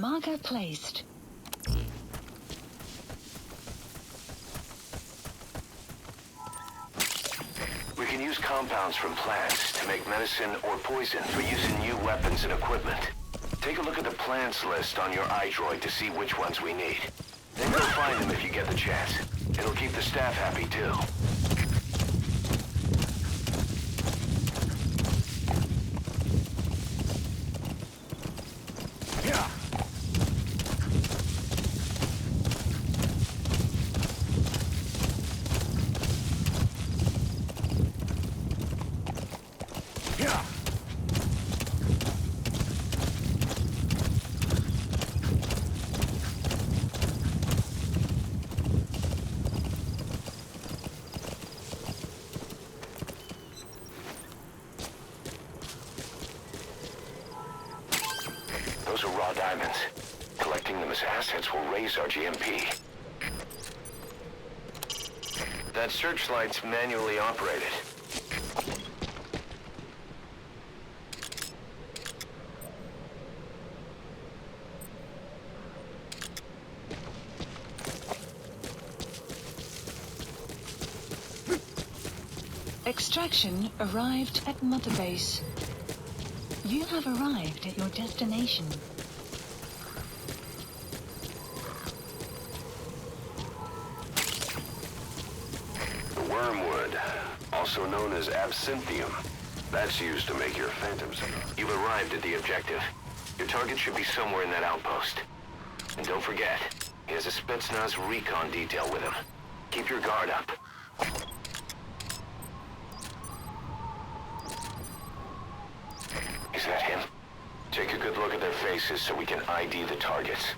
Marker placed. We can use compounds from plants to make medicine or poison for use in new weapons and equipment. Take a look at the plants list on your iDroid to see which ones we need. Then go find them if you get the chance. It'll keep the staff happy too. Those are raw diamonds. Collecting them as assets will raise our GMP. That searchlight's manually operated. Extraction arrived at Mother Base. You have arrived at your destination. The wormwood, also known as absinthium. That's used to make your phantoms. You've arrived at the objective. Your target should be somewhere in that outpost. And don't forget, he has a Spetsnaz recon detail with him. Keep your guard up. Is that him? Take a good look at their faces so we can ID the targets.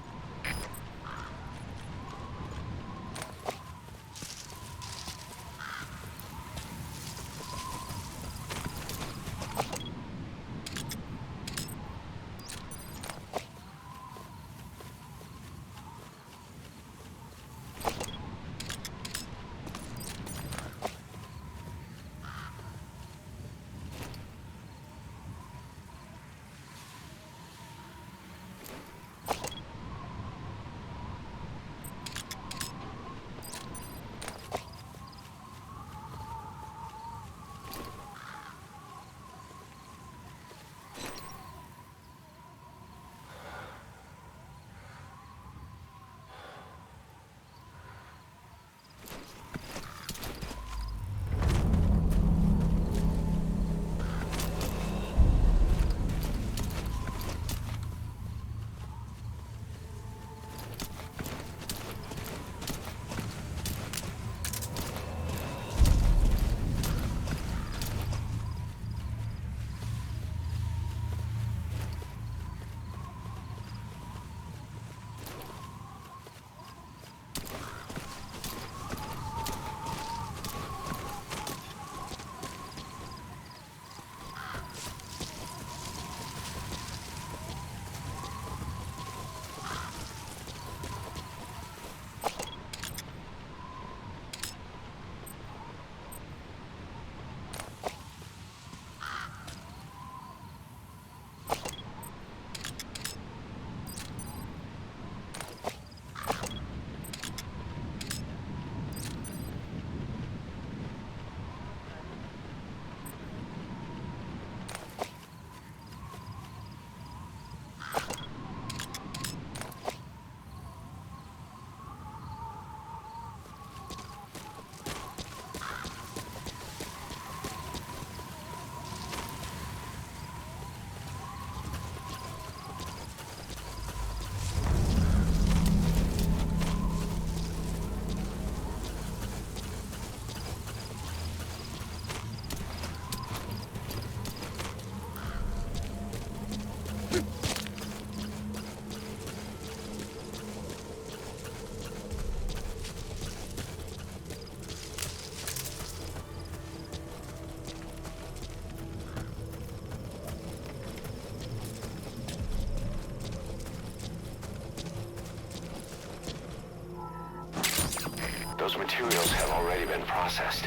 Those materials have already been processed.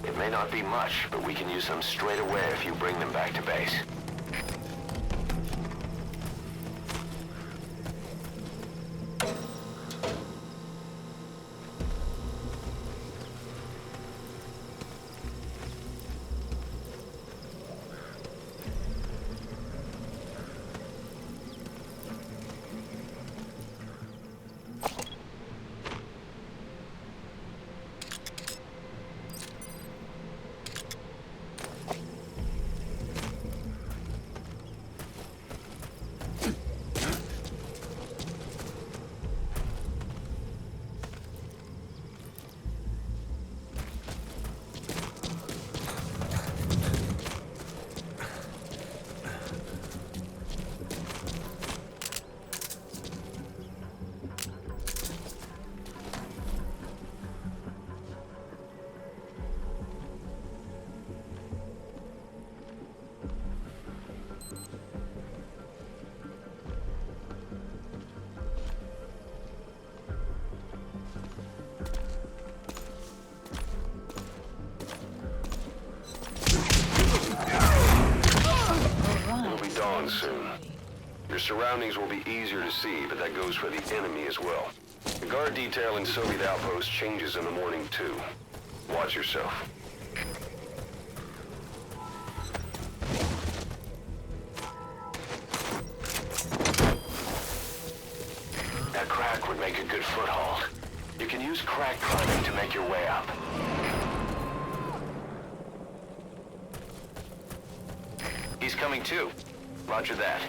It may not be much, but we can use them straight away if you bring them back to base. surroundings will be easier to see, but that goes for the enemy as well. The guard detail in Soviet outposts changes in the morning, too. Watch yourself. That crack would make a good foothold. You can use crack climbing to make your way up. He's coming too. Roger that.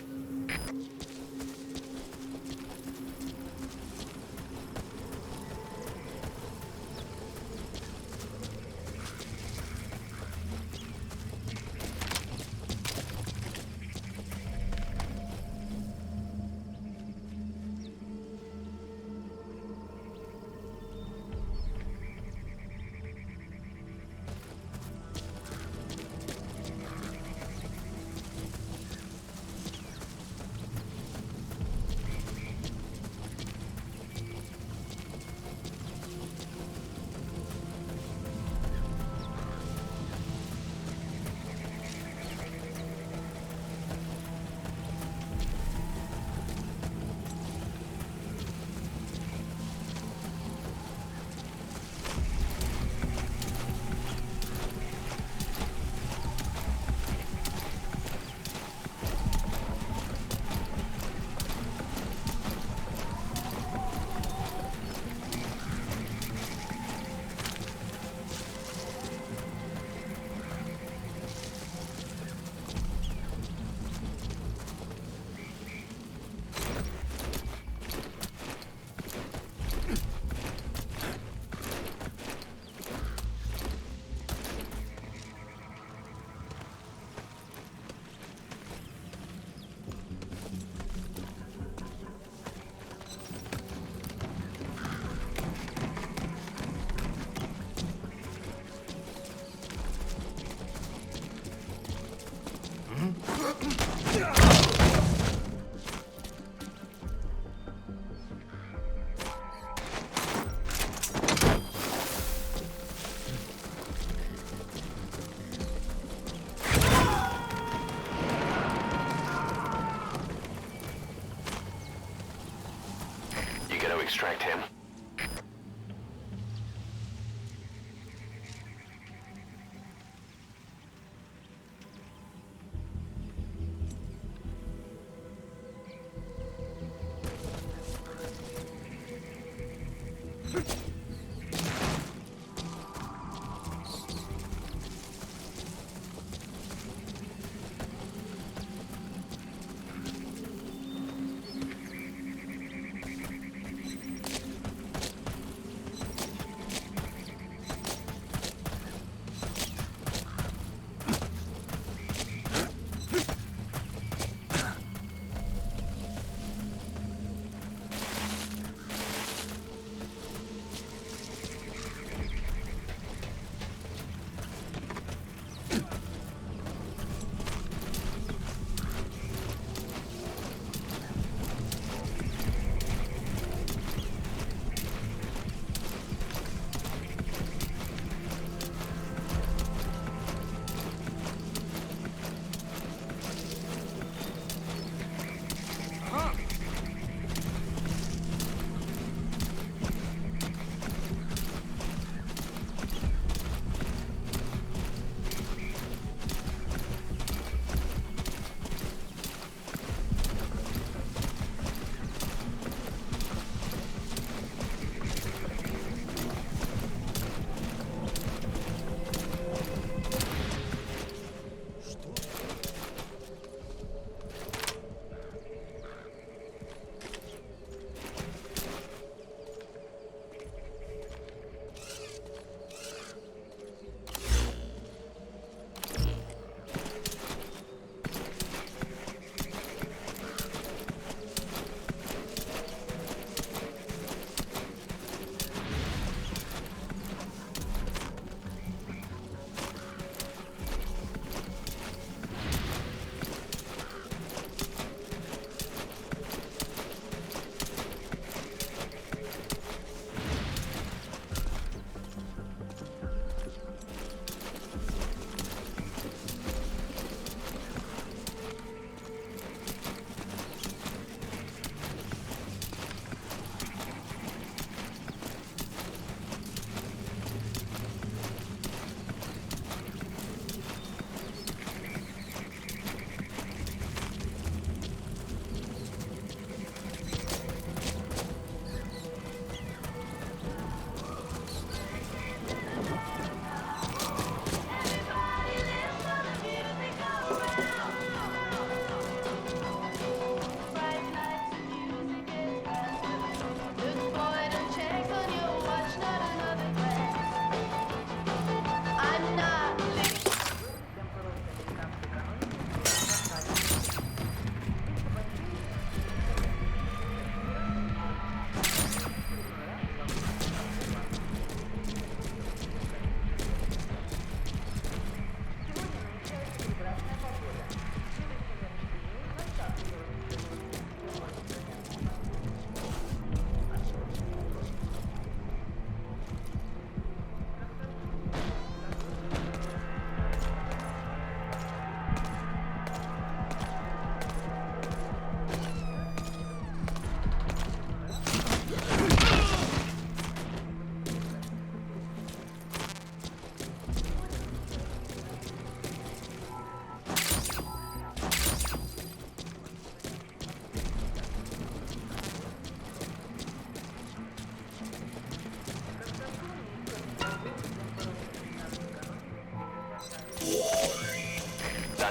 Extract him.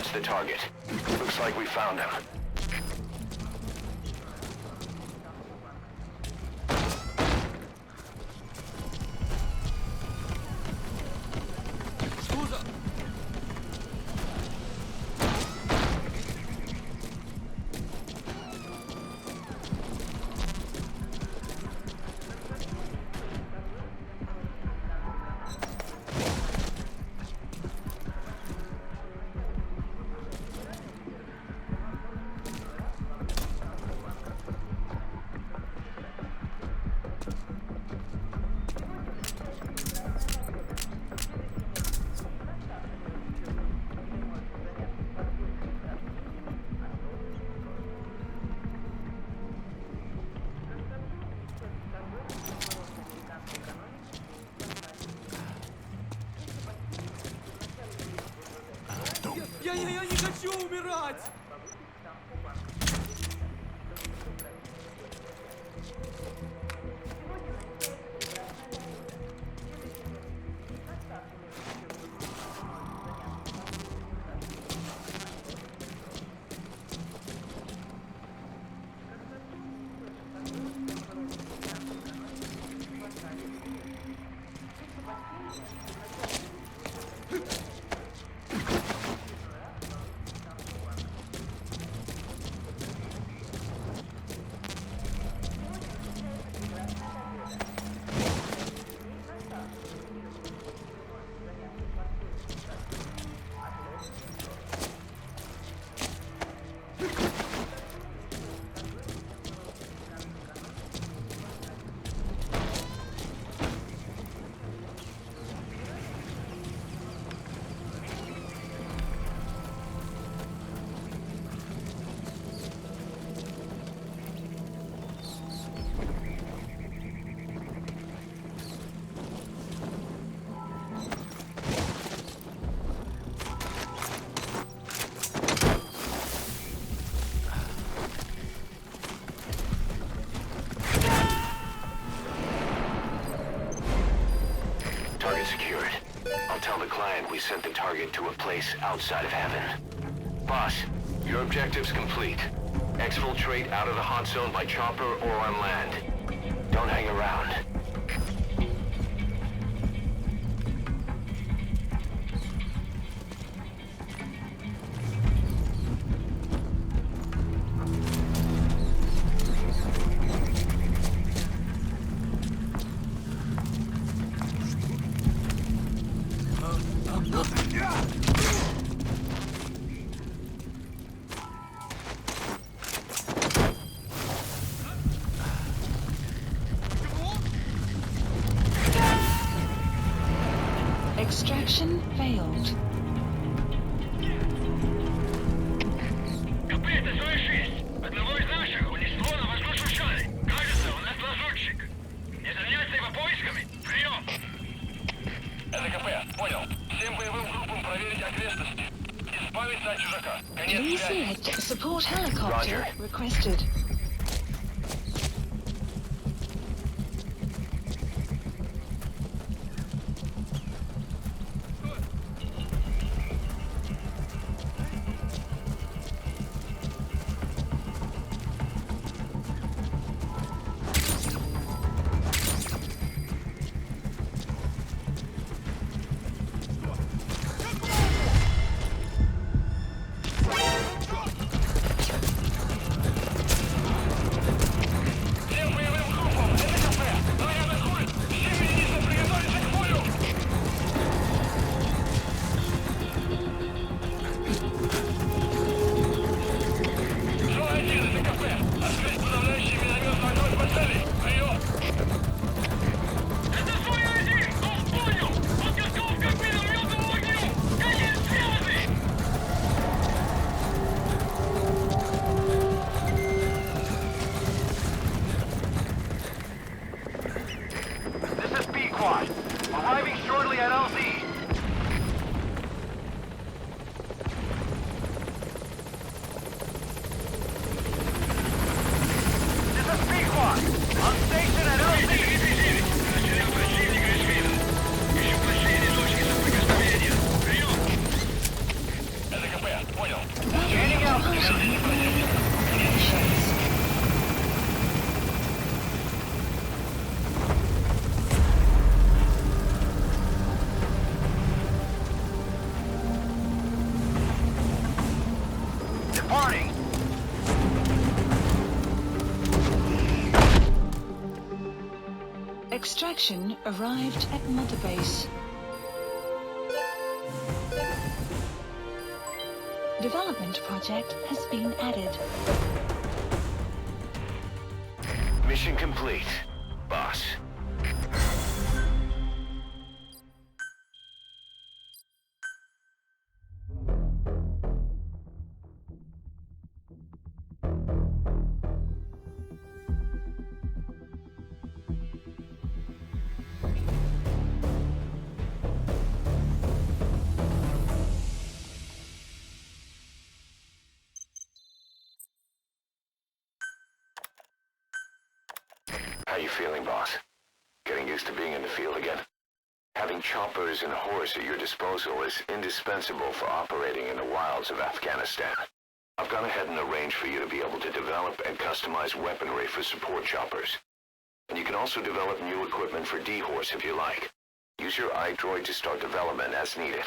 That's the target. Looks like we found him. Я не хочу умирать! Target secured. I'll tell the client we sent the target to a place outside of heaven. Boss, your objective's complete. Exfiltrate out of the hot zone by chopper or on land. Don't hang around. Extraction failed. КП-то 46. Одного из наших унесло на воздушном шаре. Кажется, у нас лазутчик. Не заняться его поисками. Прием! Это КП, понял. Всем боевым группам проверить окрестности. Избавиться от чужака. Конец Please связи. select support helicopter Roger. requested. Всем боевым группам, это КП. Снаряд атакует. Все единицы приготовиться к бою. Зона-1, это КП. Открыть подавляющий минометный огонь по цели. Прием. Это Зона-1. Он понял. Подготовка к минометному огню. Конец связи. This is B-Quad. Arriving shortly at LZ. This is B-Quad. On station at LZ. Растерял противника из вида. Ищу последние точки соприкосновения. Прием. Это КП. Extraction arrived at Mother Base. Development project has been added. Mission complete, boss. How you feeling, boss? Getting used to being in the field again? Having choppers and horse at your disposal is indispensable for operating in the wilds of Afghanistan. I've gone ahead and arranged for you to be able to develop and customize weaponry for support choppers. And you can also develop new equipment for D-Horse if you like. Use your iDroid to start development as needed.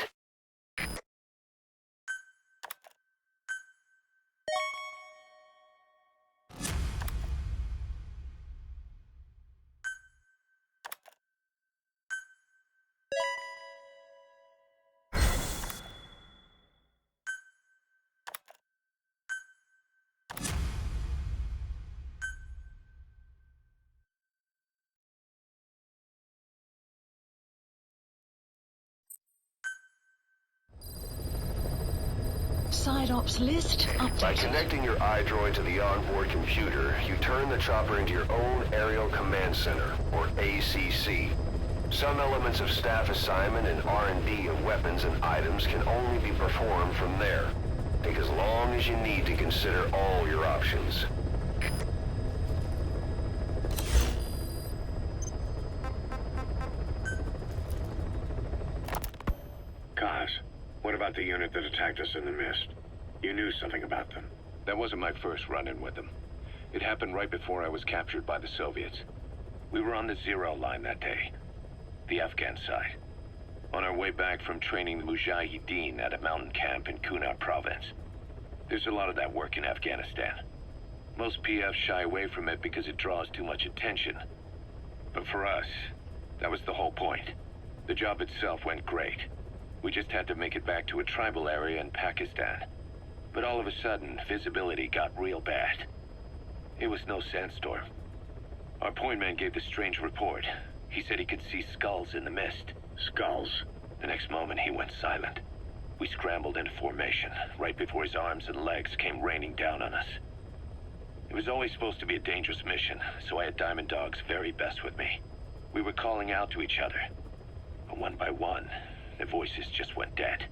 Side ops list updated. By connecting your iDroid to the onboard computer, you turn the chopper into your own Aerial Command Center, or ACC. Some elements of staff assignment and R&D of weapons and items can only be performed from there. Take as long as you need to consider all your options. Kaz, what about the unit that attacked us in the mist? You knew something about them. That wasn't my first run-in with them. It happened right before I was captured by the Soviets. We were on the zero line that day, the Afghan side, on our way back from training the Mujahideen at a mountain camp in Kunar province. There's a lot of that work in Afghanistan. Most PFs shy away from it because it draws too much attention. But for us, that was the whole point. The job itself went great. We just had to make it back to a tribal area in Pakistan. But all of a sudden, visibility got real bad. It was no sandstorm. Our point man gave this strange report. He said he could see skulls in the mist. Skulls? The next moment, he went silent. We scrambled into formation, right before his arms and legs came raining down on us. It was always supposed to be a dangerous mission, so I had Diamond Dog's very best with me. We were calling out to each other. But one by one, their voices just went dead.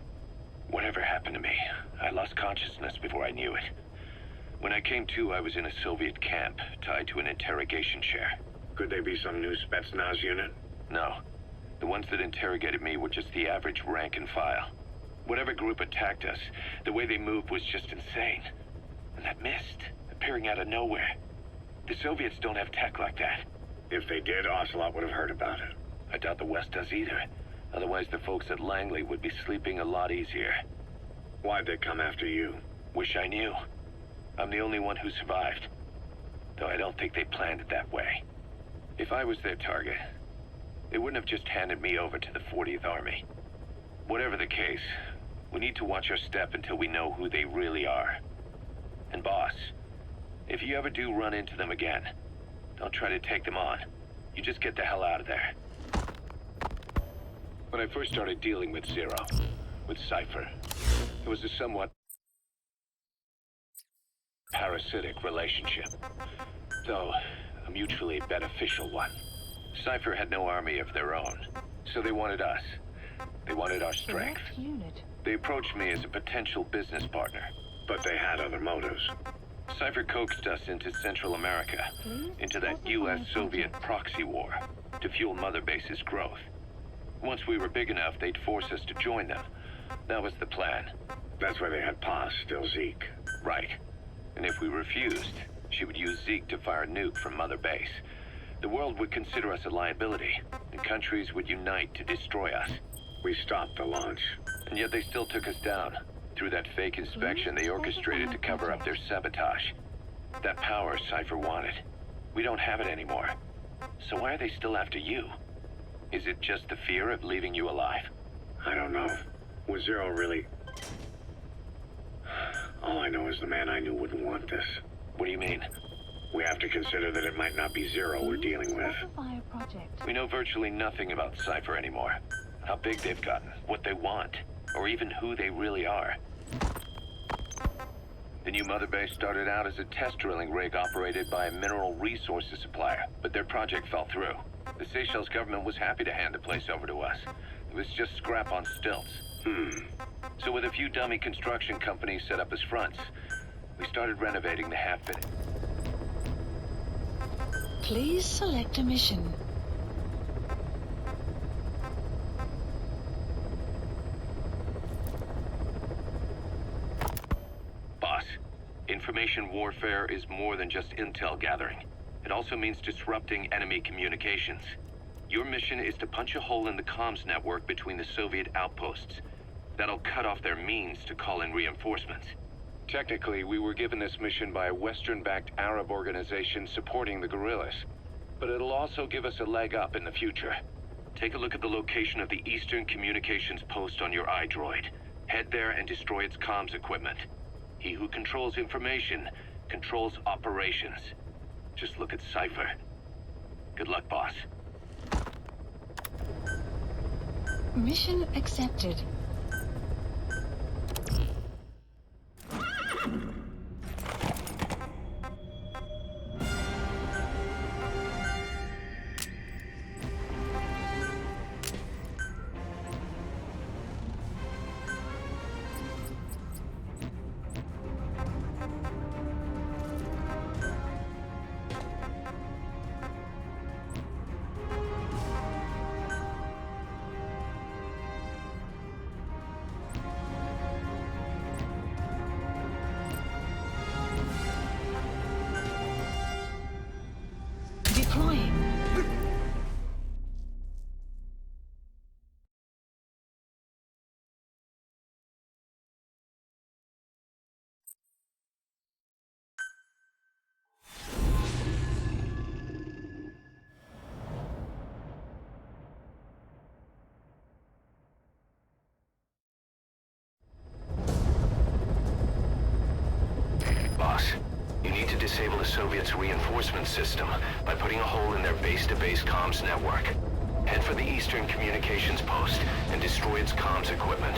Whatever happened to me, I lost consciousness before I knew it. When I came to, I was in a Soviet camp, tied to an interrogation chair. Could they be some new Spetsnaz unit? No. The ones that interrogated me were just the average rank and file. Whatever group attacked us, the way they moved was just insane. And that mist, appearing out of nowhere. The Soviets don't have tech like that. If they did, Ocelot would have heard about it. I doubt the West does either. Otherwise, the folks at Langley would be sleeping a lot easier. Why'd they come after you? Wish I knew. I'm the only one who survived. Though I don't think they planned it that way. If I was their target, they wouldn't have just handed me over to the 40th Army. Whatever the case, we need to watch our step until we know who they really are. And boss, if you ever do run into them again, don't try to take them on. You just get the hell out of there. When I first started dealing with Zero, with Cypher, it was a somewhat parasitic relationship, though a mutually beneficial one. Cypher had no army of their own, so they wanted us. They wanted our strength. Unit. They approached me as a potential business partner. But they had other motives. Cypher coaxed us into Central America, into that US-Soviet proxy war, to fuel Mother Base's growth. Once we were big enough, they'd force us to join them. That was the plan. That's why they had Paz, still Zeke. Right. And if we refused, she would use Zeke to fire a nuke from Mother Base. The world would consider us a liability, and countries would unite to destroy us. We stopped the launch. And yet they still took us down. Through that fake inspection, they orchestrated to cover up their sabotage. That power Cypher wanted. We don't have it anymore. So why are they still after you? Is it just the fear of leaving you alive? I don't know. Was Zero really... All I know is the man I knew wouldn't want this. What do you mean? We have to consider that it might not be Zero we're dealing with. Specify a project. We know virtually nothing about Cypher anymore. How big they've gotten, what they want, or even who they really are. The new mother base started out as a test drilling rig operated by a mineral resources supplier, but their project fell through. The Seychelles government was happy to hand the place over to us. It was just scrap on stilts. So with a few dummy construction companies set up as fronts, we started renovating the half-bit. Please select a mission. Boss, information warfare is more than just intel gathering. It also means disrupting enemy communications. Your mission is to punch a hole in the comms network between the Soviet outposts. That'll cut off their means to call in reinforcements. Technically, we were given this mission by a Western-backed Arab organization supporting the guerrillas. But it'll also give us a leg up in the future. Take a look at the location of the Eastern Communications Post on your iDroid. Head there and destroy its comms equipment. He who controls information controls operations. Just look at Cypher. Good luck, boss. Mission accepted. Deploying. Boss, you need to disable the Soviets' reinforcement system by putting a hole in their base-to-base comms network. Head for the Eastern Communications Post and destroy its comms equipment.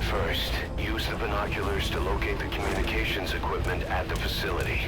First, use the binoculars to locate the communications equipment at the facility.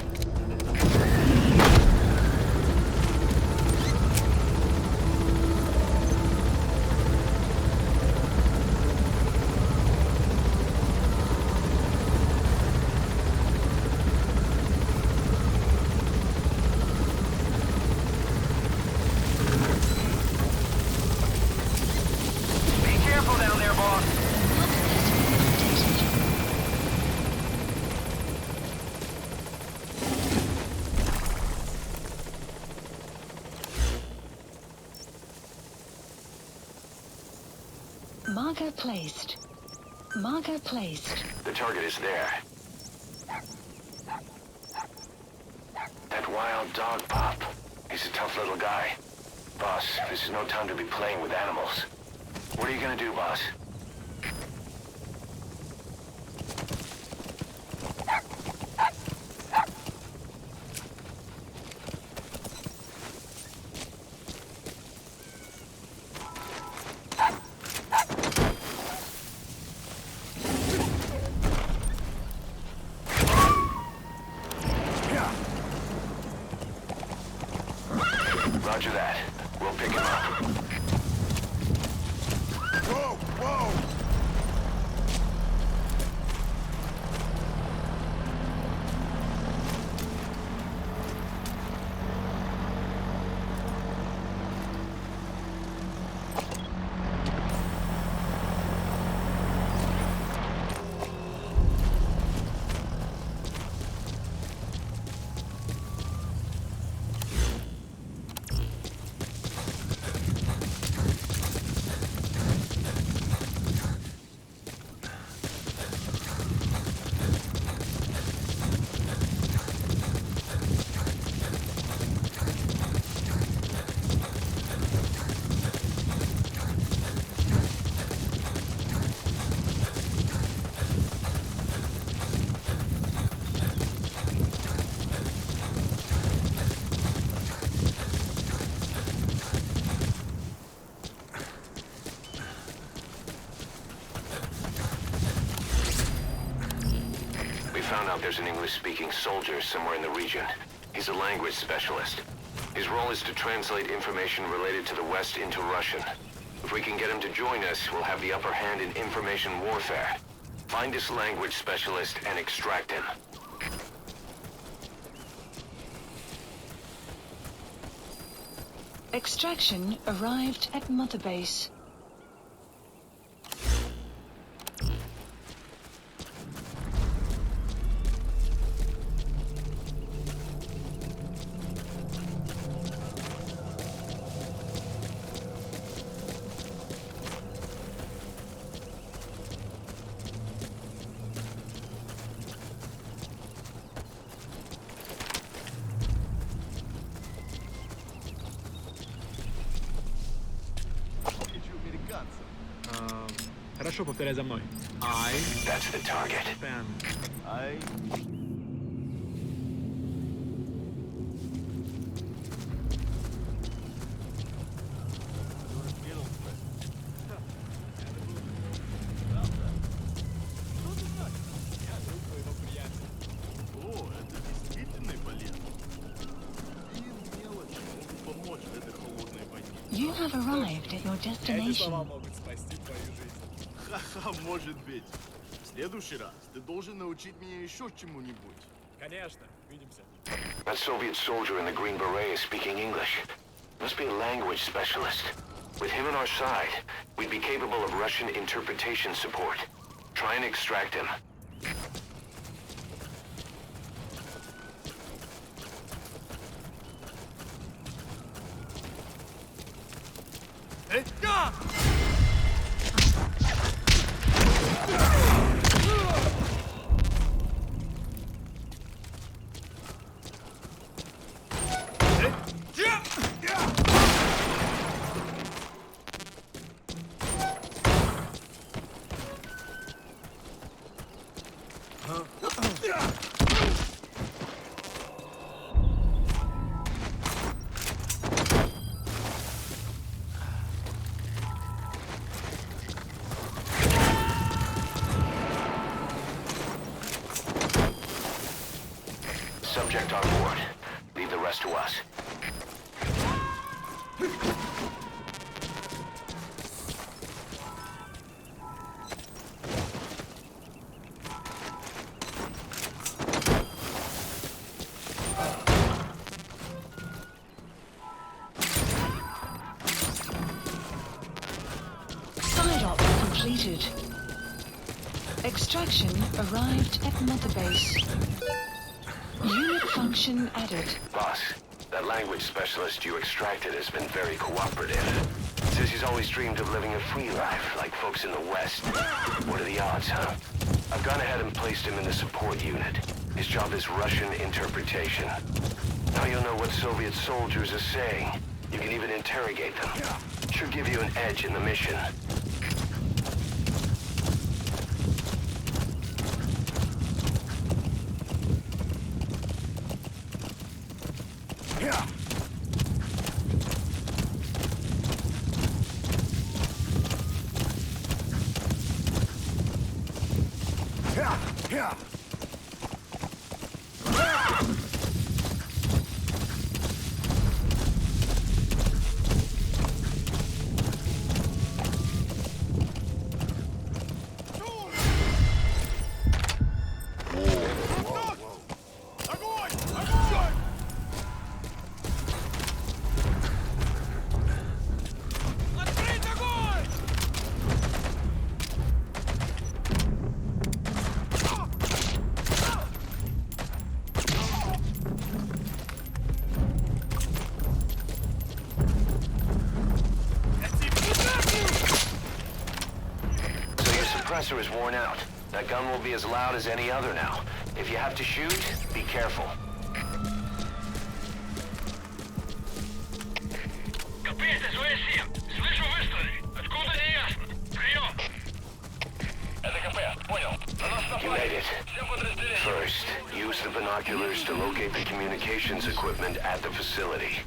Marker placed. Marker placed. The target is there. That wild dog pup. He's a tough little guy. Boss, this is no time to be playing with animals. What are you gonna do, boss? Roger that. We'll pick him up. Whoa! Whoa! out there's an English-speaking soldier somewhere in the region. He's a language specialist. His role is to translate information related to the West into Russian. If we can get him to join us, we'll have the upper hand in information warfare. Find this language specialist and extract him. Extraction arrived at Mother Base. Хорошо, повторяй за мной. That's the target. О, это действительно полезно. И мелочи могут помочь в этой холодной войне. You have arrived at your Эти destination. слова могут спасти твою жизнь. Ха-ха, может быть. В следующий раз ты должен научить меня еще чему-нибудь. Конечно, увидимся. That Soviet soldier in the green beret is speaking English. Must be a language specialist. With him on our side, we'd be capable of Russian interpretation support. Try and extract him. Subject on board. Leave the rest to us. Side op completed. Extraction arrived at Mother Base. Unit function added. Boss, that language specialist you extracted has been very cooperative. Says he's always dreamed of living a free life like folks in the West. What are the odds, huh? I've gone ahead and placed him in the support unit. His job is Russian interpretation. Now you'll know what Soviet soldiers are saying. You can even interrogate them. Should give you an edge in the mission. Suppressor is worn out. That gun will be as loud as any other now. If you have to shoot, be careful. Капец, СОС-7. Слышу выстрелы. Откуда не ясно. Прием. Это КП. Понял. На нас You made напали. it. Всем подразделениям. First, use the binoculars to locate the communications equipment at the facility.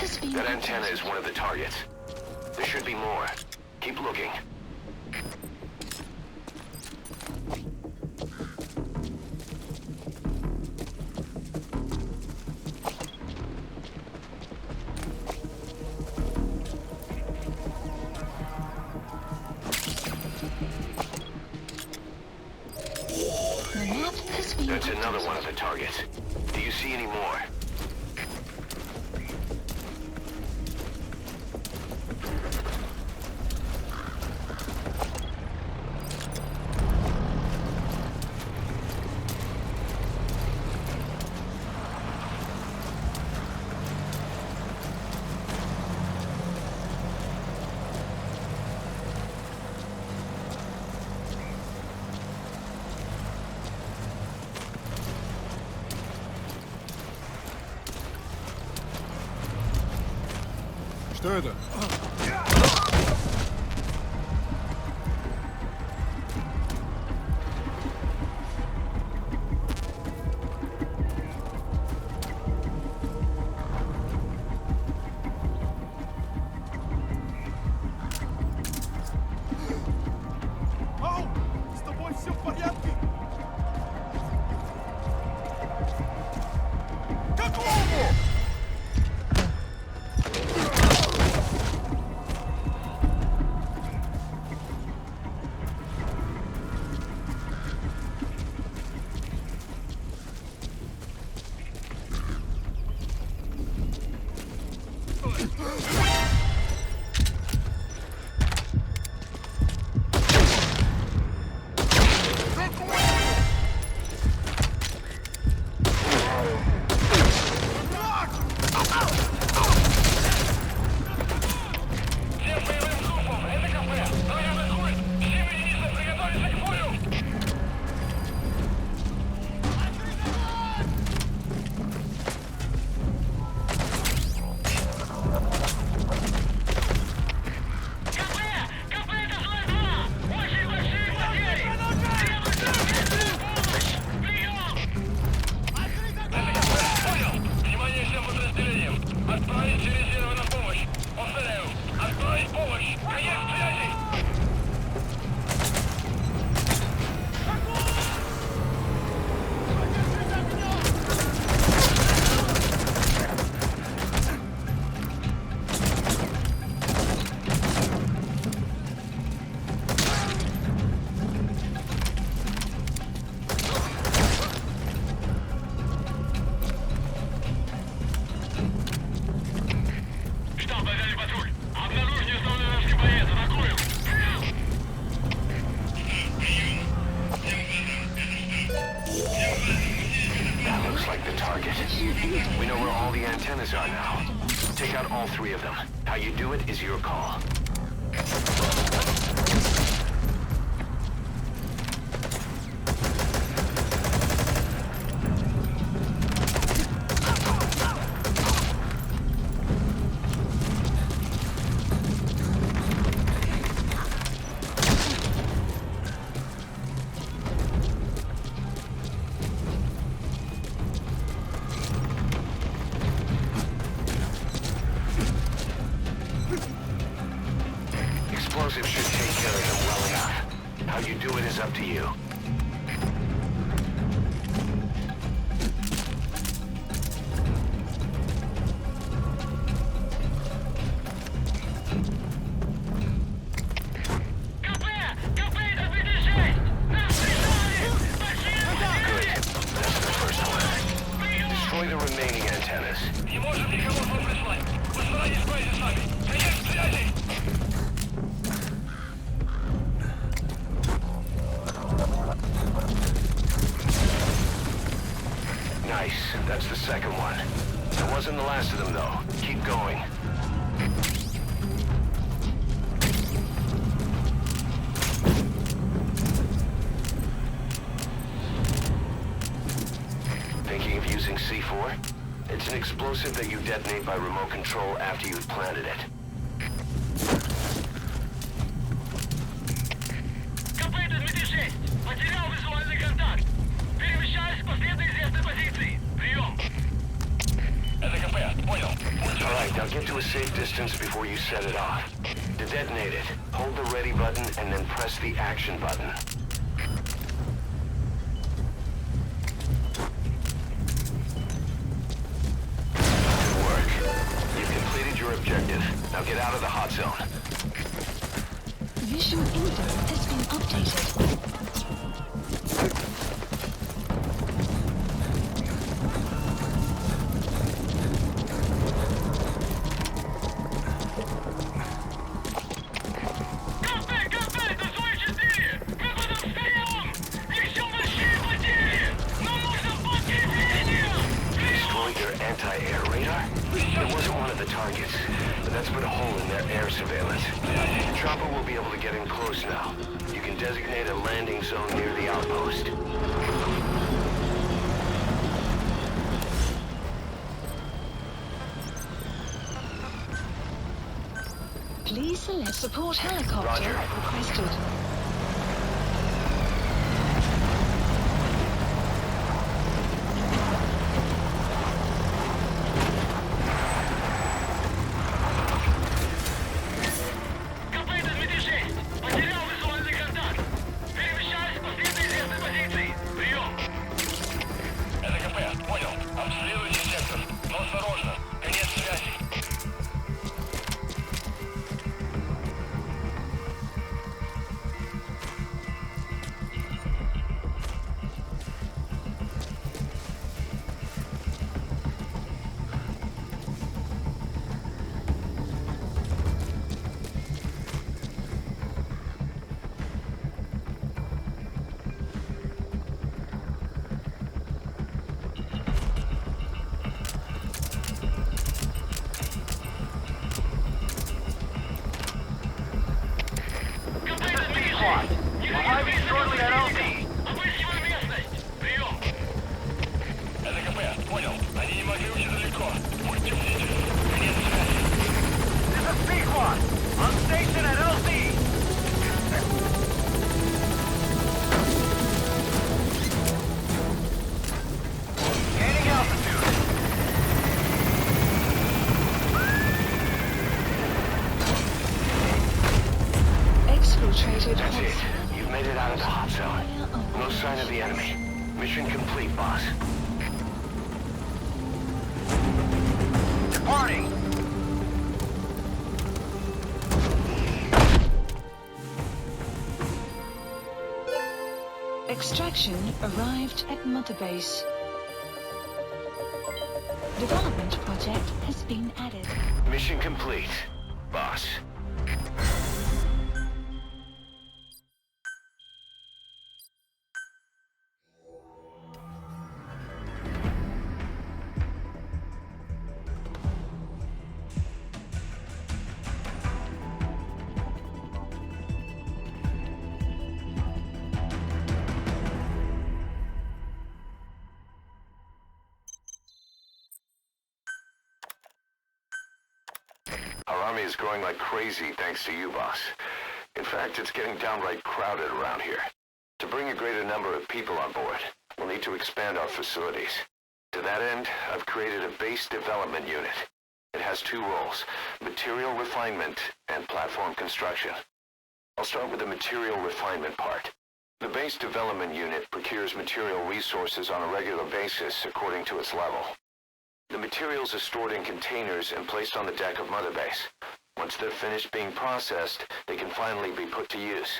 has been That antenna detected. is one of the targets. There should be more. Keep looking. The map has been That's another updated. one of the targets. Do you see any more? Что это? Ау! С тобой все в порядке? Какого? Всем боевым группам! Это КП! Огонь атакует! Всем единицам приготовиться к бою! КП! КП это зона 2! Очень большие потери! Требуется помощь! Прием! Это КП! Понял! Внимание всем подразделениям! Отправить резервы на помощь! Повторяю! Отправить помощь! Конец связи! Штаб, дали патруль! Обнаружен основной вражеский боец! Атакуем! That looks like the target. We know where all the antennas are now. Take out all three of them. How you do it is your call. Explosives should take care of them well enough. How you do it is up to you. КП! КП это 56! Нас прижали! Большие потери! That's the first one. Прием! Destroy the remaining antennas. Не можем никого к вам прислать! Постарайтесь пройти сами! Конец связи! Nice. That's the second one. That wasn't the last of them, though. Keep going. Thinking of using C4? It's an explosive that you detonate by remote control after you've planted it. КП это 26! Потерял визуальный контакт! Перемещаюсь по следу известной позиции! Прием! Это КП, понял. All right, now get safe distance before you set it off. To detonate it, hold the ready button and then press the action button. Good work. You've completed your objective. Now get out of the hot zone. Visual info has been updated. Destroyed their anti-air radar? It wasn't one of the targets, but that's put a hole in their air surveillance. The chopper will be able to get in close now. You can designate a landing zone near the outpost. Please select support helicopter Roger. requested. Потерял визуальный контакт. Перемещаюсь по следу известной позиции. Прием. Это КП. Понял. Обследуйте сектор. Но осторожно. Конец связи. Это КП. Понял. Они не могли уйти далеко. Будьте бдительны. Конец связи. This is Sequan. On station at LZ. Gaining altitude. Exfiltrated That's it. hot You've made it out of the hot zone. No sign of the enemy. Mission complete, boss. Departing. Extraction arrived at Mother Base. Development project has been added. Mission complete, boss. Our army is growing like crazy thanks to you, boss. In fact, it's getting downright crowded around here. To bring a greater number of people on board, we'll need to expand our facilities. To that end, I've created a base development unit. It has two roles, material refinement and platform construction. I'll start with the material refinement part. The base development unit procures material resources on a regular basis according to its level. The materials are stored in containers and placed on the deck of Mother Base. Once they're finished being processed, they can finally be put to use.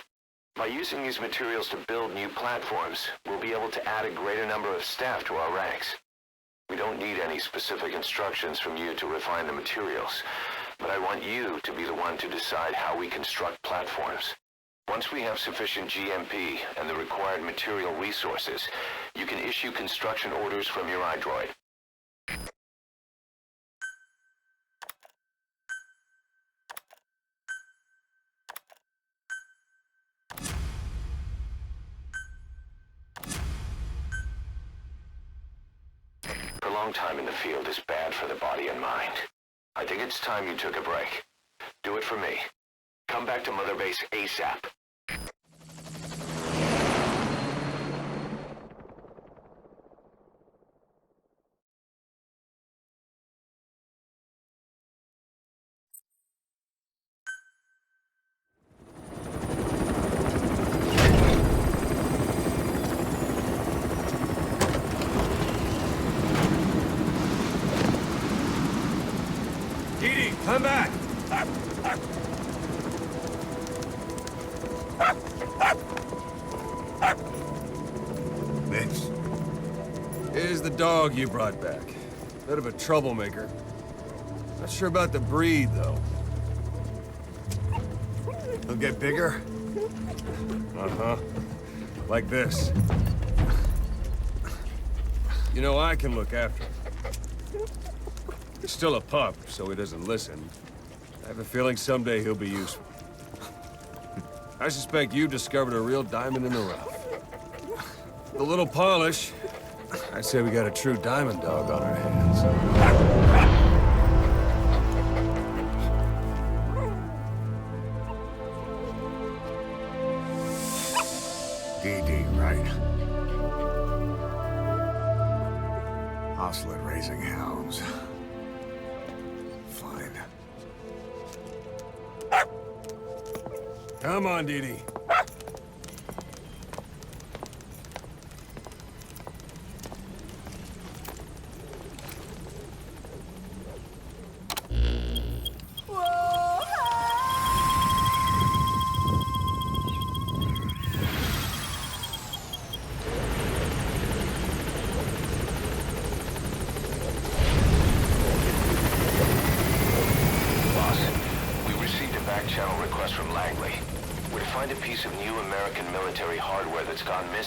By using these materials to build new platforms, we'll be able to add a greater number of staff to our ranks. We don't need any specific instructions from you to refine the materials, but I want you to be the one to decide how we construct platforms. Once we have sufficient GMP and the required material resources, you can issue construction orders from your iDroid. Prolonged time in the field is bad for the body and mind. I think it's time you took a break. Do it for me. Come back to Mother Base ASAP. Mitch. Here's the dog you brought back. Bit of a troublemaker. Not sure about the breed, though. He'll get bigger? Uh-huh. Like this. You know, I can look after him. He's still a pup, so he doesn't listen. I have a feeling someday he'll be useful. I suspect you discovered a real diamond in the rough. With a little polish, I'd say we got a true diamond dog on our hands. DD, right? Hostile raising hounds. Fine. Come on, Dee Dee.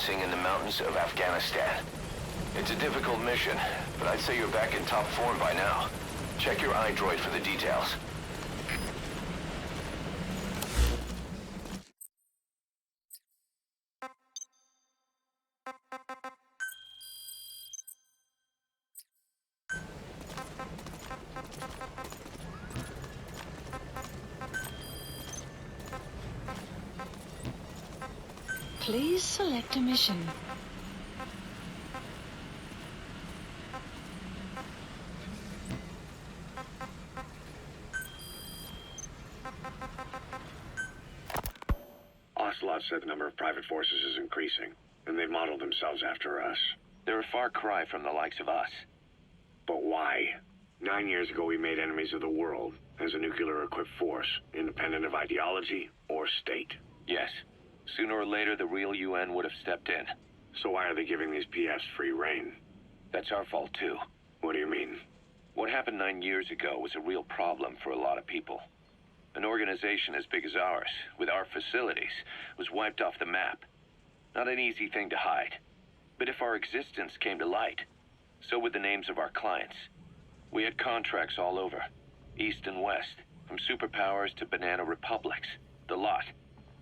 In the mountains of Afghanistan. It's a difficult mission, but I'd say you're back in top form by now. Check your iDroid for the details. Please select a mission. Ocelot said the number of private forces is increasing, and they've modeled themselves after us. They're a far cry from the likes of us. But why? 9 years ago, we made enemies of the world as a nuclear-equipped force, independent of ideology or state. Yes. Sooner or later, the real UN would have stepped in. So why are they giving these PFs free rein? That's our fault, too. What do you mean? What happened 9 years ago was a real problem for a lot of people. An organization as big as ours, with our facilities, was wiped off the map. Not an easy thing to hide. But if our existence came to light, so would the names of our clients. We had contracts all over, east and west, from superpowers to banana republics, the lot.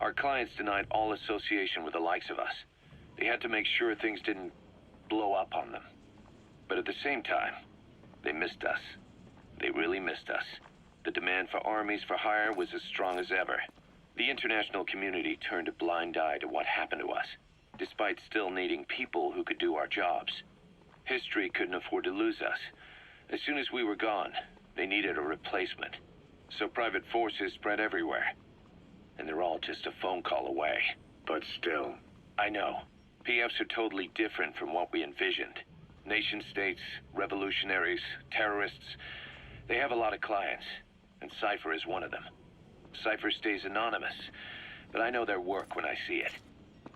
Our clients denied all association with the likes of us. They had to make sure things didn't blow up on them. But at the same time, they missed us. They really missed us. The demand for armies for hire was as strong as ever. The international community turned a blind eye to what happened to us, despite still needing people who could do our jobs. History couldn't afford to lose us. As soon as we were gone, they needed a replacement. So private forces spread everywhere. And they're all just a phone call away. But still. I know. PFs are totally different from what we envisioned. Nation-states, revolutionaries, terrorists. They have a lot of clients, and Cypher is one of them. Cypher stays anonymous, but I know their work when I see it.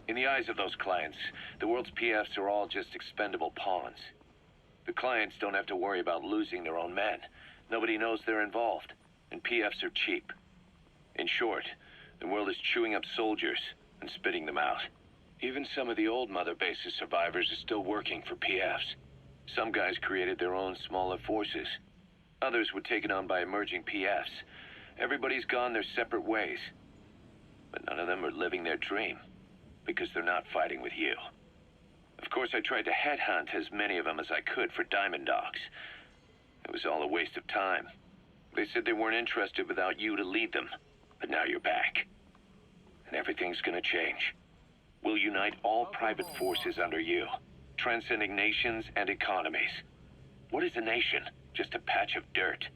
In the eyes of those clients, the world's PFs are all just expendable pawns. The clients don't have to worry about losing their own men. Nobody knows they're involved, and PFs are cheap. In short, the world is chewing up soldiers and spitting them out. Even some of the old Mother Base's survivors are still working for PFs. Some guys created their own smaller forces. Others were taken on by emerging PFs. Everybody's gone their separate ways. But none of them are living their dream, because they're not fighting with you. Of course, I tried to headhunt as many of them as I could for Diamond Dogs. It was all a waste of time. They said they weren't interested without you to lead them. But now you're back. And everything's gonna change. We'll unite all private forces under you, transcending nations and economies. What is a nation? Just a patch of dirt.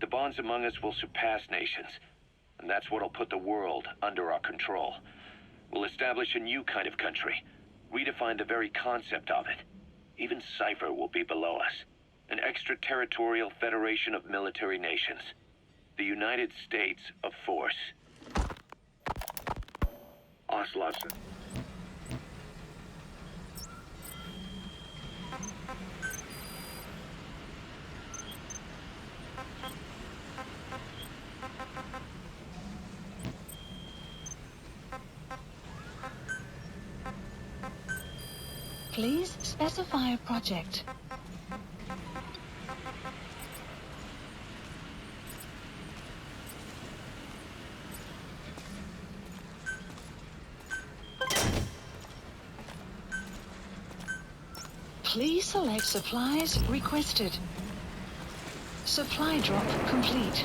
The bonds among us will surpass nations, and that's what'll put the world under our control. We'll establish a new kind of country, redefine the very concept of it. Even Cypher will be below us, an extraterritorial federation of military nations. The United States of Force. lots of... Please specify a project. Please select supplies requested. Supply drop complete.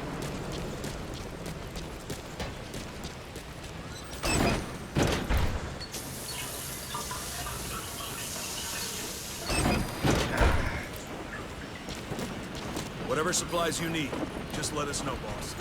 Whatever supplies you need, just let us know, boss.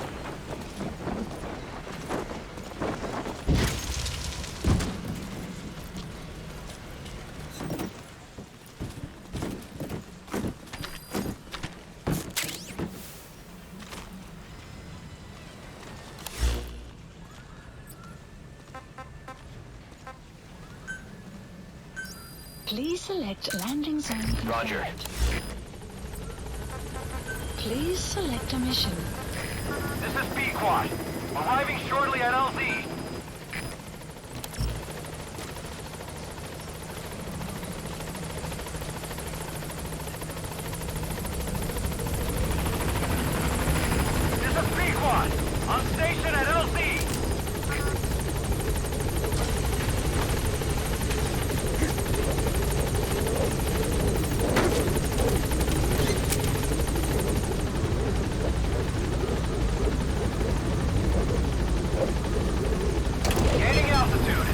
Please select landing zone confirmed. Roger. Please select a mission. This is B-Quad. Arriving shortly at LZ. This is B-Quad. On station at LZ. Gaining altitude.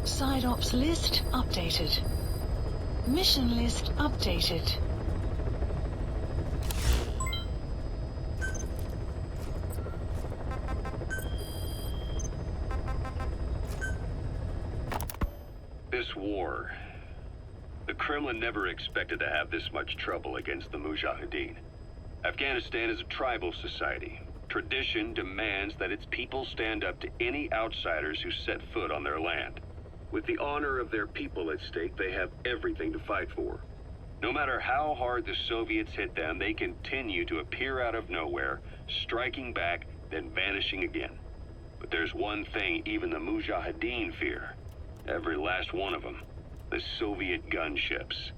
Side ops list updated. Mission list updated. This war. The Kremlin never expected to have this much trouble against the Mujahideen. Afghanistan is a tribal society. Tradition demands that its people stand up to any outsiders who set foot on their land. With the honor of their people at stake, they have everything to fight for. No matter how hard the Soviets hit them, they continue to appear out of nowhere, striking back, then vanishing again. But there's one thing even the Mujahideen fear. Every last one of them. The Soviet gunships.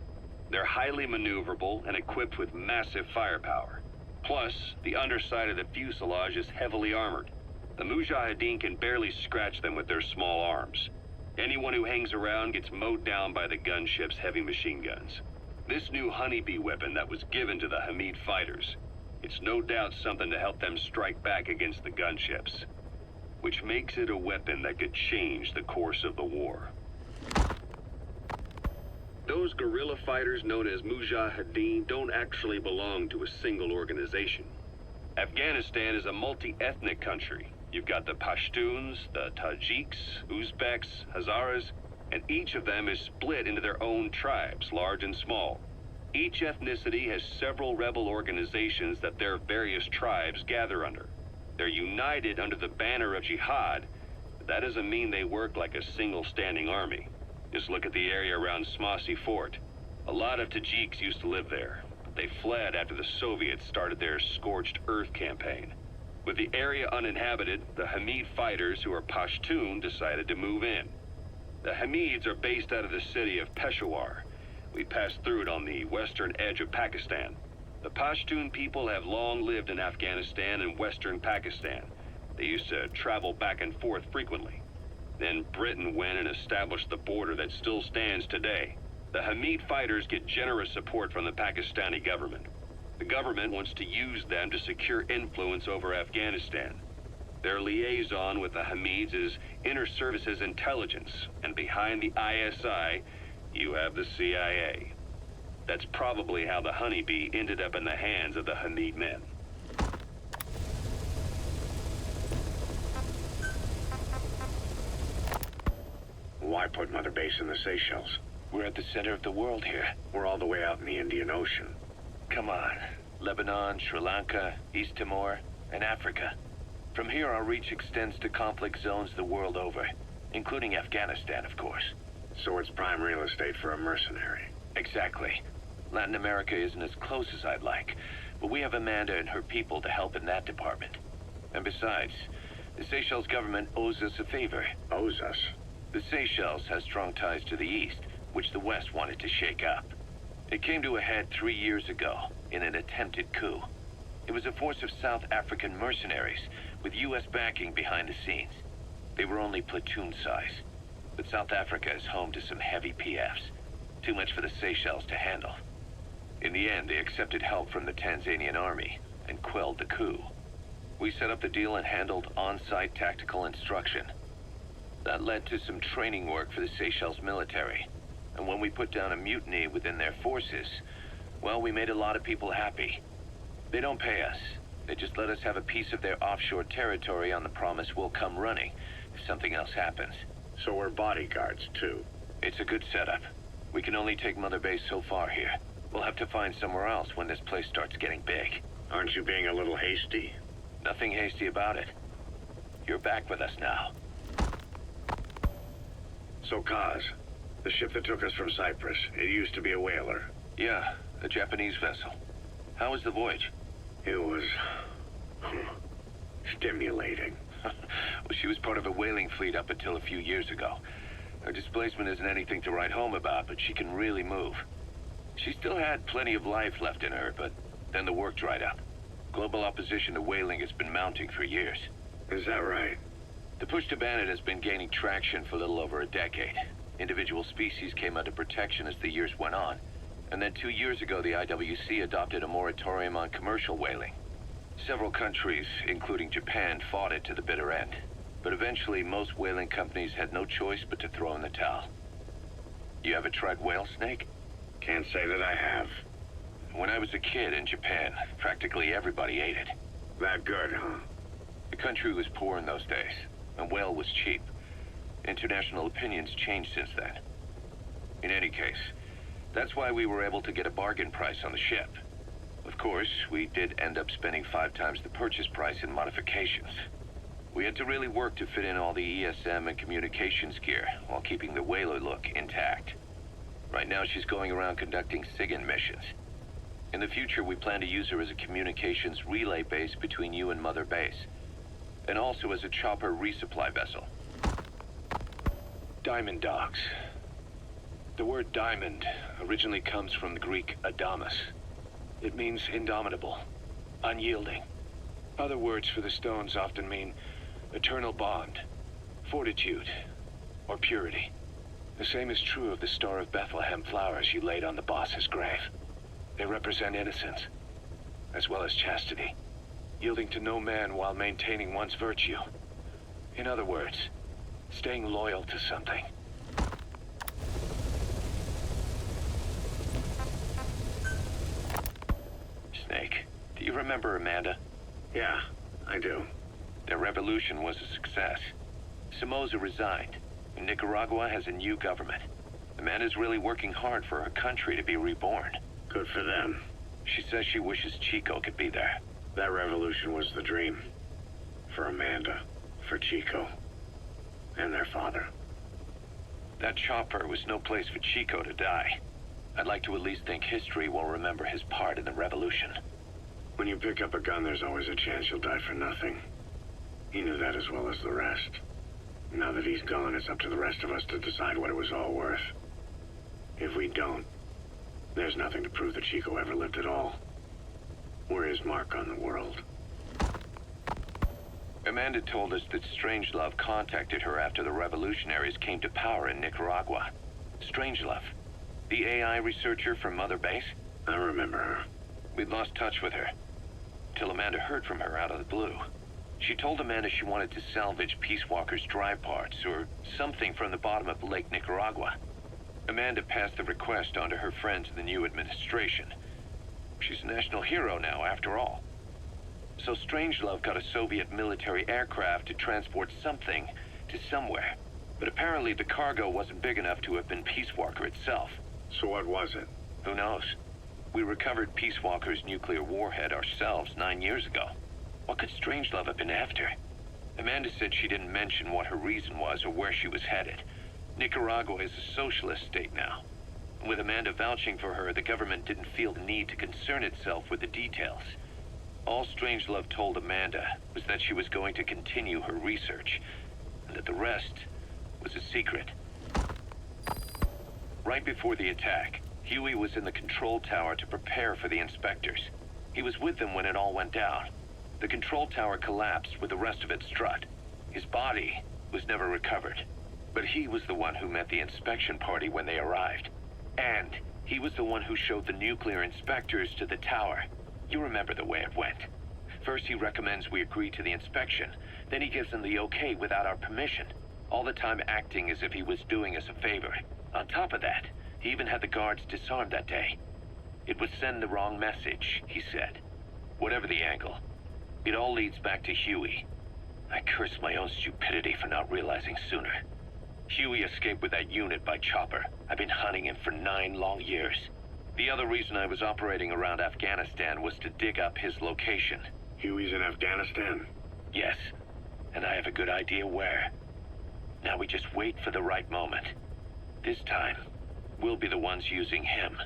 They're highly maneuverable and equipped with massive firepower. Plus, the underside of the fuselage is heavily armored. The Mujahideen can barely scratch them with their small arms. Anyone who hangs around gets mowed down by the gunship's heavy machine guns. This new honeybee weapon that was given to the Hamid fighters, it's no doubt something to help them strike back against the gunships, which makes it a weapon that could change the course of the war. Those guerrilla fighters known as Mujahideen don't actually belong to a single organization. Afghanistan is a multi-ethnic country. You've got the Pashtuns, the Tajiks, Uzbeks, Hazaras, and each of them is split into their own tribes, large and small. Each ethnicity has several rebel organizations that their various tribes gather under. They're united under the banner of jihad, but that doesn't mean they work like a single standing army. Just look at the area around Smasi Fort. A lot of Tajiks used to live there, but they fled after the Soviets started their scorched earth campaign. With the area uninhabited, the Hamid fighters, who are Pashtun, decided to move in. The Hamids are based out of the city of Peshawar. We passed through it on the western edge of Pakistan. The Pashtun people have long lived in Afghanistan and western Pakistan. They used to travel back and forth frequently. Then Britain went and established the border that still stands today. The Hamid fighters get generous support from the Pakistani government. The government wants to use them to secure influence over Afghanistan. Their liaison with the Hamids is Inter-Services Intelligence, and behind the ISI, you have the CIA. That's probably how the honeybee ended up in the hands of the Hamid men. Why put Mother Base in the Seychelles? We're at the center of the world here. We're all the way out in the Indian Ocean. Come on. Lebanon, Sri Lanka, East Timor, and Africa. From here, our reach extends to conflict zones the world over, including Afghanistan, of course. So it's prime real estate for a mercenary. Exactly. Latin America isn't as close as I'd like, but we have Amanda and her people to help in that department. And besides, the Seychelles government owes us a favor. Owes us? The Seychelles has strong ties to the east, which the West wanted to shake up. It came to a head 3 years ago in an attempted coup. It was a force of South African mercenaries with U.S. backing behind the scenes. They were only platoon size, but South Africa is home to some heavy PFs. Too much for the Seychelles to handle. In the end, they accepted help from the Tanzanian army and quelled the coup. We set up the deal and handled on-site tactical instruction. That led to some training work for the Seychelles military. And when we put down a mutiny within their forces, well, we made a lot of people happy. They don't pay us. They just let us have a piece of their offshore territory on the promise we'll come running if something else happens. So we're bodyguards, too. It's a good setup. We can only take Mother Base so far here. We'll have to find somewhere else when this place starts getting big. Aren't you being a little hasty? Nothing hasty about it. You're back with us now. So, Kaz, the ship that took us from Cyprus, it used to be a whaler. Yeah, a Japanese vessel. How was the voyage? It was... stimulating. Well, she was part of a whaling fleet up until a few years ago. Her displacement isn't anything to write home about, but she can really move. She still had plenty of life left in her, but then the work dried up. Global opposition to whaling has been mounting for years. Is that right? The push to ban it has been gaining traction for a little over a decade. Individual species came under protection as the years went on. And then 2 years ago, the IWC adopted a moratorium on commercial whaling. Several countries, including Japan, fought it to the bitter end. But eventually, most whaling companies had no choice but to throw in the towel. You ever tried whale snake? Can't say that I have. When I was a kid in Japan, practically everybody ate it. That good, huh? The country was poor in those days, and whale was cheap. International opinions changed since then. In any case, that's why we were able to get a bargain price on the ship. Of course, we did end up spending 5 times the purchase price in modifications. We had to really work to fit in all the ESM and communications gear while keeping the whaler look intact. Right now, she's going around conducting SIGINT missions. In the future, we plan to use her as a communications relay base between you and Mother Base, and also as a chopper resupply vessel. Diamond dogs. The word diamond originally comes from the Greek adamas. It means indomitable, unyielding. Other words for the stones often mean eternal bond, fortitude, or purity. The same is true of the Star of Bethlehem flowers you laid on the boss's grave. They represent innocence, as well as chastity, yielding to no man while maintaining one's virtue. In other words, staying loyal to something. Snake, do you remember Amanda? Yeah, I do. Their revolution was a success. Somoza resigned, and Nicaragua has a new government. Amanda's really working hard for her country to be reborn. Good for them. She says she wishes Chico could be there. That revolution was the dream. For Amanda, for Chico, and their father. That chopper was no place for Chico to die. I'd like to at least think history will remember his part in the revolution. When you pick up a gun, there's always a chance you'll die for nothing. He knew that as well as the rest. Now that he's gone, it's up to the rest of us to decide what it was all worth. If we don't, there's nothing to prove that Chico ever lived at all. We're his mark on the world. Amanda told us that Strangelove contacted her after the revolutionaries came to power in Nicaragua. Strangelove. The AI researcher from Mother Base? I remember her. We'd lost touch with her, till Amanda heard from her out of the blue. She told Amanda she wanted to salvage Peace Walker's drive parts, or something from the bottom of Lake Nicaragua. Amanda passed the request on to her friends in the new administration. She's a national hero now, after all. So Strangelove got a Soviet military aircraft to transport something to somewhere. But apparently the cargo wasn't big enough to have been Peace Walker itself. So what was it? Who knows? We recovered Peace Walker's nuclear warhead ourselves 9 years ago. What could Strangelove have been after? Amanda said she didn't mention what her reason was or where she was headed. Nicaragua is a socialist state now. With Amanda vouching for her, the government didn't feel the need to concern itself with the details. All Strangelove told Amanda was that she was going to continue her research, and that the rest was a secret. Right before the attack, Huey was in the control tower to prepare for the inspectors. He was with them when it all went down. The control tower collapsed with the rest of its strut. His body was never recovered. But he was the one who met the inspection party when they arrived. And he was the one who showed the nuclear inspectors to the tower. You remember the way it went. First he recommends we agree to the inspection. Then he gives them the okay without our permission. All the time acting as if he was doing us a favor. On top of that, he even had the guards disarmed that day. It would send the wrong message, he said. Whatever the angle, it all leads back to Huey. I curse my own stupidity for not realizing sooner. Huey escaped with that unit by chopper. I've been hunting him for 9 long years. The other reason I was operating around Afghanistan was to dig up his location. Huey's in Afghanistan? Yes, and I have a good idea where. Now we just wait for the right moment. This time, we'll be the ones using him.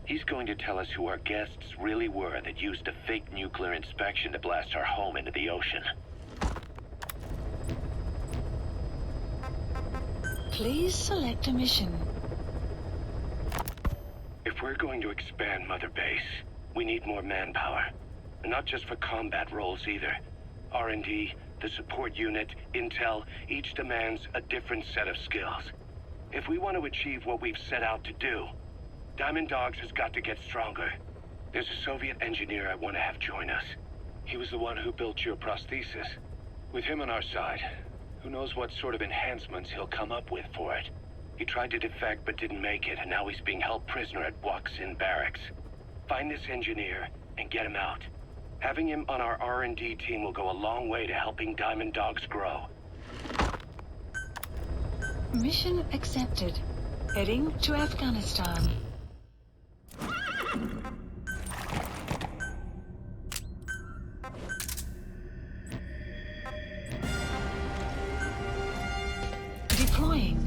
He's going to tell us who our guests really were that used a fake nuclear inspection to blast our home into the ocean. Please select a mission. If we're going to expand Mother Base, we need more manpower. And not just for combat roles either. R&D, the support unit, intel, each demands a different set of skills. If we want to achieve what we've set out to do, Diamond Dogs has got to get stronger. There's a Soviet engineer I want to have join us. He was the one who built your prosthesis. With him on our side, who knows what sort of enhancements he'll come up with for it. He tried to defect but didn't make it, and now he's being held prisoner at RYZEN barracks. Find this engineer and get him out. Having him on our R&D team will go a long way to helping Diamond Dogs grow. Mission accepted. Heading to Afghanistan. Deploying.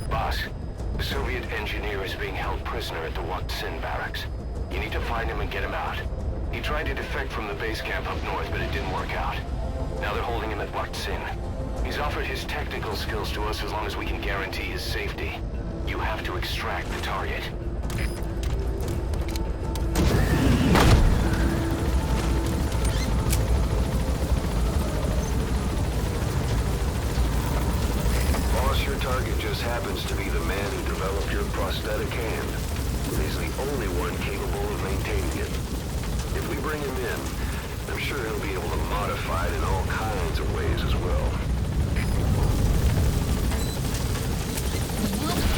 Boss, the Soviet engineer is being held prisoner at the RYZEN barracks. You need to find him and get him out. He tried to defect from the base camp up north, but it didn't work out. Now they're holding him at RYZEN. He's offered his technical skills to us as long as we can guarantee his safety. You have to extract the target. Boss, your target just happens to be the man who developed your prosthetic hand. He's the only one capable of maintaining it. If we bring him in, I'm sure he'll be able to modify it in all kinds of ways as well.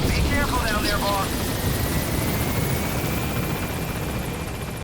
Be careful down there, boss.